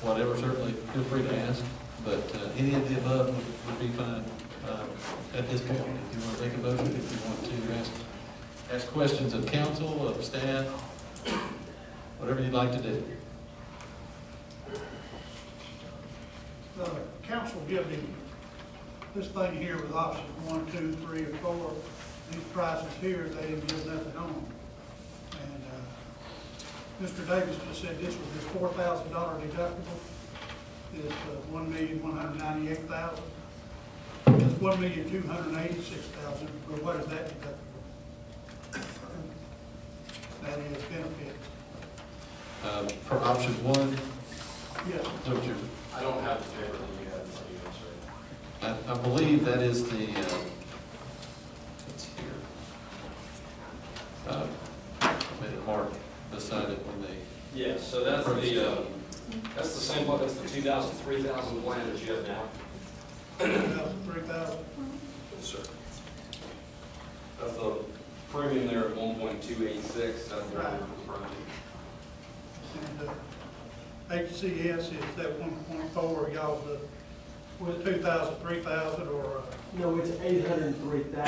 whatever, certainly feel free to ask, but any of the above would be fine at this point. If you want to make a motion, if you want to ask questions of council, of staff, whatever you'd like to do. The council gives him this thing here with options 1, 2, 3, or 4. These prices here, they didn't give nothing on them. And Mr. Davis just said this was his $4,000 deductible. Is $1,198,000. It's $1,286,000. But what is that deductible? That is benefits. For option 1, Yes. so what you're, I don't have the paper that you have in front of you, sir. I believe that is the, it's here. Made a mark beside it when they. Yes, so that's the same one, that's the 2,000, 3,000 plan that you have now. 2,000, 3,000. Yes, sir. That's the premium there at 1.286, that's the one Right. we're referring to. And HCS is that 1.4, y'all with 2,000, 3,000, or No, it's 803,000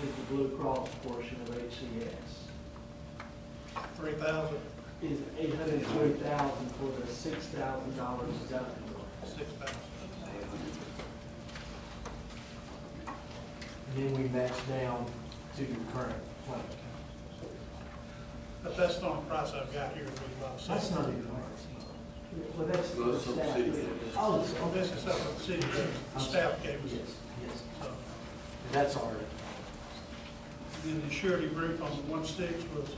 is the Blue Cross portion of HCS. 3,000, Is 803,000 for the $6,000 deductible. 6,000. And then we match down to your current plan. But that's not the price I've got here. That's not even ours. Well, that's the Those are staff. city. Oh, Oh, this is something the city, the staff gave us. yes, yes. So, That's ours. and then the surety group on the 1.6 was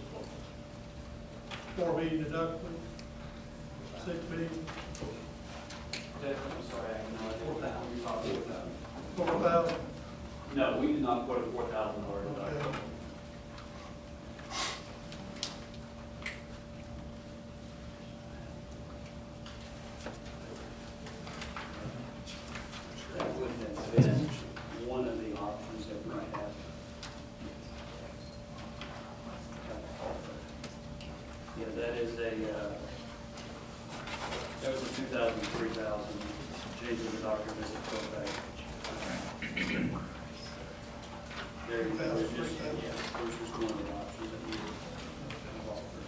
4 million deductible, 6 million, I'm sorry, I have no idea. 4,000. We thought 4,000. 4,000. No, we did not quote a $4,000 deductible. Okay. That would have been one of the options that we might have. Yeah, that is that was a 2,000, 3,000, changing the doctor visit copay. There you go. 2,000, There's just, 3,000. yeah, there's just one of the options that we have offered.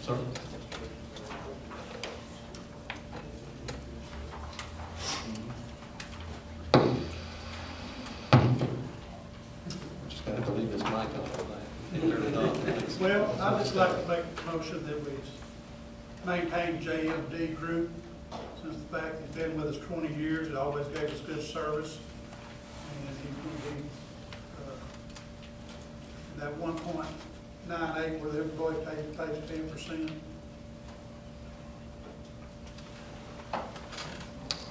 Sir? Just gonna have to leave this mic on. Turn it off. Well, I'd just like to make a motion that we maintain JMD Group, since the fact he's been with us 20 years, it always gave us good service. And he that 1.98 where the employee pays 10%.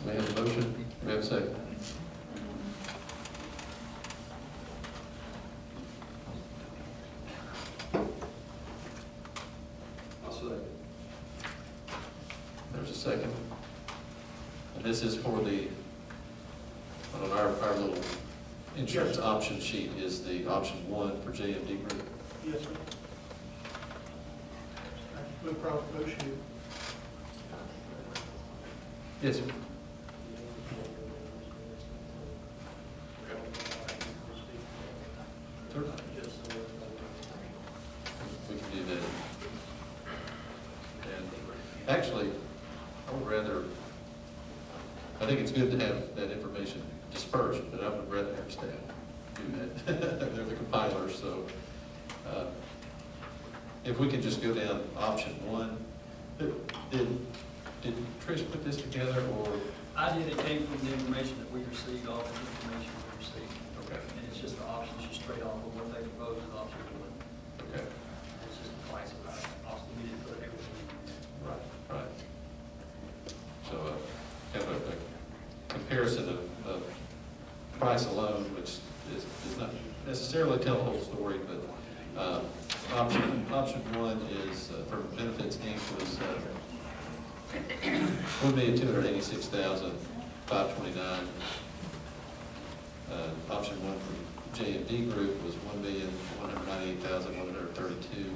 We have a motion, we have a second. I'll second. There's a second. And this is for the, on our little insurance Yes. option sheet is the option 1 for JMD Group. Yes, sir. That's Blue Cross Blue Shield. Yes, sir. Certainly. We can do that. And actually, I would rather, I think it's good to have that information dispersed, but I would rather have staff do that. They're the compilers, so if we could just go down option 1. Did Trish put this together, or? I did, it came from the information that we received, all the information we received. Okay. And it's just the options, just straight off of what they proposed as option 1. Okay, It's just the price of it. Also, we didn't put everything in there. right. So kind of a comparison of price alone, which is not necessarily tell the whole story, but option 1 is for benefits Inc. was $1,286,000 529. Option one from J&D Group was 1,198,132.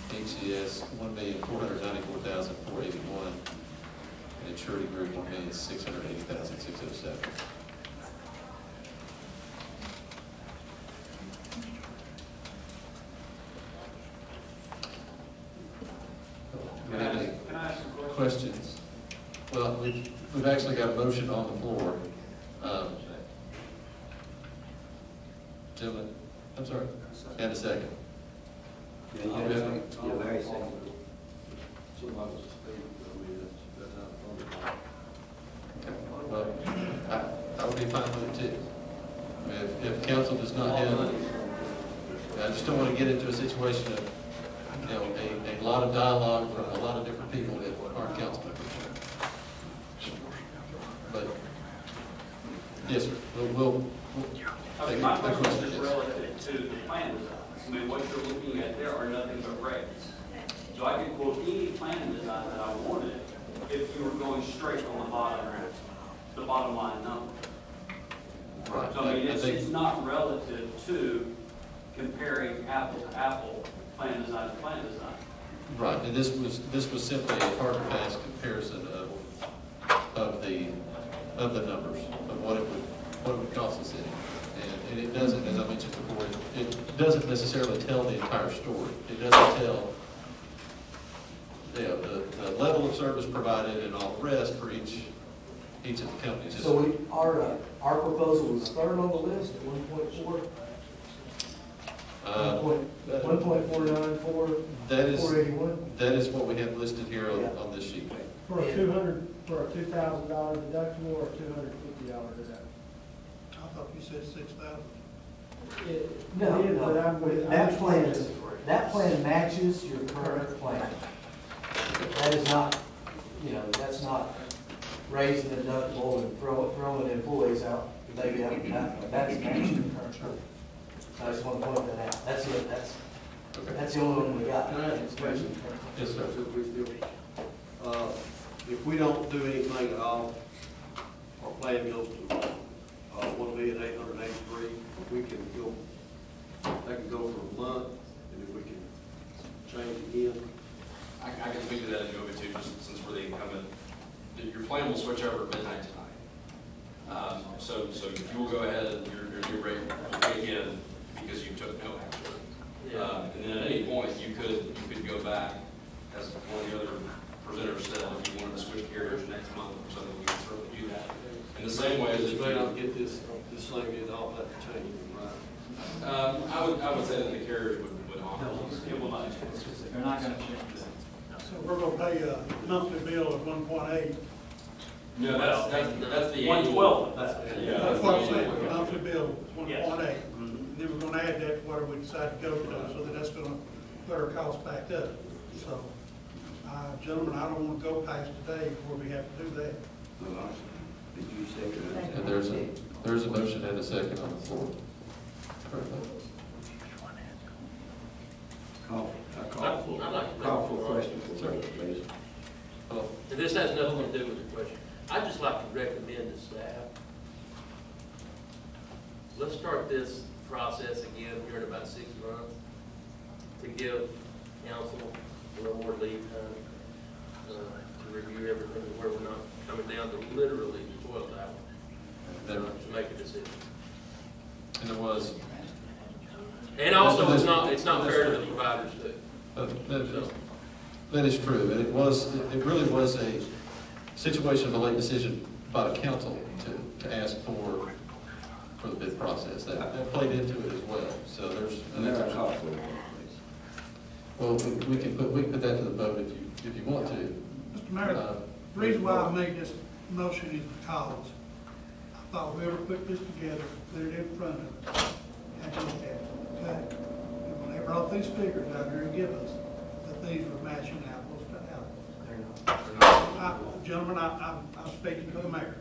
HCS 1,494,481. And Surety Group 1,680,607. Do we have any Can I ask a question? questions? Well, we've actually got a motion on the floor. Gentlemen, I'm sorry, and a second. Well, I would be fine with it too. I mean, if council does not have, I just don't want to get into a situation of, you know, a lot of dialogue from a lot of different people that aren't council members. But, yes, sir, we'll I mean, my question is relative to the plan design. I mean, what you're looking at there are nothing but regs. So I could quote any plan design that I wanted if you were going straight on the bottom line number. Right. So I mean, I think- it's not relative to comparing apple to apple, plan design to plan design. Right, and this was simply a hard and fast comparison of the numbers, of what it would cost the city. And it doesn't, as I mentioned before, it doesn't necessarily tell the entire story. It doesn't tell, you know, the level of service provided and all the rest for each of the companies. So our proposal was third on the list at 1.4, 1.494, That is, 481. that is what we have listed here on this sheet. For a $2,000 deductible or $250 deductible? I thought you said 6,000. No, It is, but I'm no, with- that plan matches your current plan. That is not, you know, that's not raising the deductible and throwing employees out. Maybe that's matching the current plan. So I just want to point that out. That's it, Okay. that's the only one we got. Can I ask a question? Yes, sir. If we don't do anything at all, our plan goes to, 1,883,000, we can go, that can go for a month, and then we can change again. I can speak to that if you want me to, just since we're the incumbent. Your plan will switch over at midnight tonight. So you will go ahead and your new rate will kick in because you took no action. And then at any point, you could go back, as one of the other presenters said, if you wanted to switch carriers next month or something, we can certainly do that. In the same way as if If you they don't get this thing, it all have to change, right? I would say that the carriers would honor those. It will not change. They're not gonna change that. So we're gonna pay a monthly bill of 1.8. No, that's the 112. Yeah, That's what I'm the saying, annual. the monthly bill is Yes. 1.8. Then we're gonna add that to whatever we decide to go to, so that that's gonna put our costs back up. So, gentlemen, I don't wanna go past today before we have to do that. Did you say And there's a motion and a second on the floor. Call for a question for vote, please. Well, And this has nothing to do with the question. I'd just like to recommend to staff, let's start this process again here in about 6 months to give council a little more lead time to review everything where we're not coming down to literally the 12th hour to make a decision. and there was, And also, it's not fair to the providers too. that is true, and it really was a situation of a late decision by the council to ask for the bid process. That played into it as well, so there's. Well, we can put that to the vote if you want to. Mr. Mayor, the reason why I made this motion is because I thought whoever put this together, put it in front of us, and look at it, okay? And when they brought these figures out here and give us, that these were matching apples to apples. Gentlemen, I'm speaking to the mayor.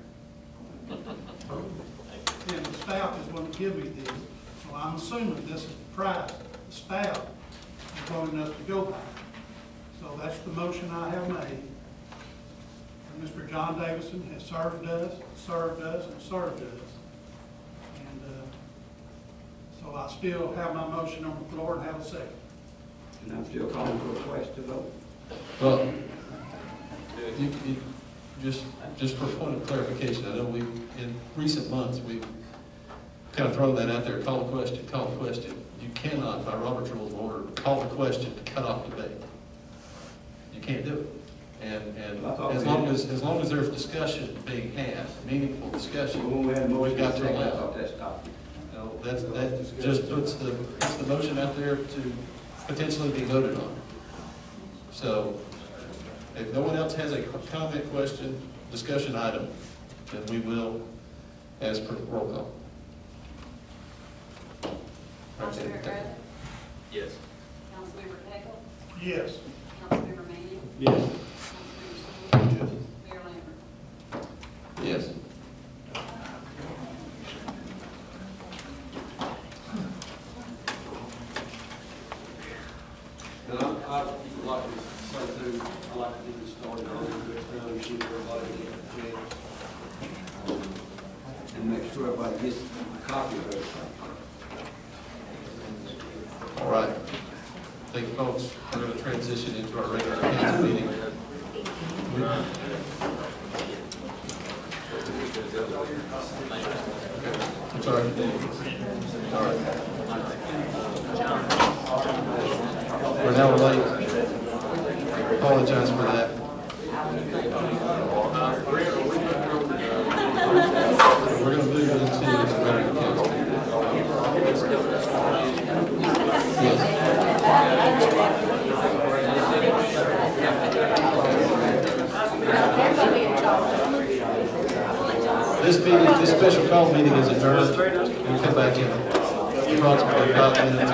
And the staff is going to give me this, so I'm assuming this is the price the staff is wanting us to go by. So that's the motion I have made. John Davison has served us, and served us. And so I still have my motion on the floor and have a second. And I'm still calling for a question vote. Well, just for point of clarification, I know in recent months, we've kind of thrown that out there, call a question. You cannot, by Robert's Rules of Order, call the question to cut off debate. You can't do it. And as long as there's discussion being had, meaningful discussion, When we had a motion, we've got to I allow. thought that's topic. No, that just puts the motion out there to potentially be voted on. So if no one else has a comment, question, discussion item, then we will, as per roll call. Councilmember Bradley? Yes. Councilmember Cagle? Yes. Councilmember Manning? Yes. Councilmember Stoll? Mayor Lambert? Yes. And I'd like to say too, I'd like to get this started early, next time, see if everybody gets a chance. And make sure everybody gets a copy of everything. All right. Thank you, folks. We're going to transition into our regular council meeting. I'm sorry. All right. We're now late. Apologize for that. We're going to move into the regular council meeting. Yes. This special call meeting is adjourned. We'll come back in approximately 5 minutes.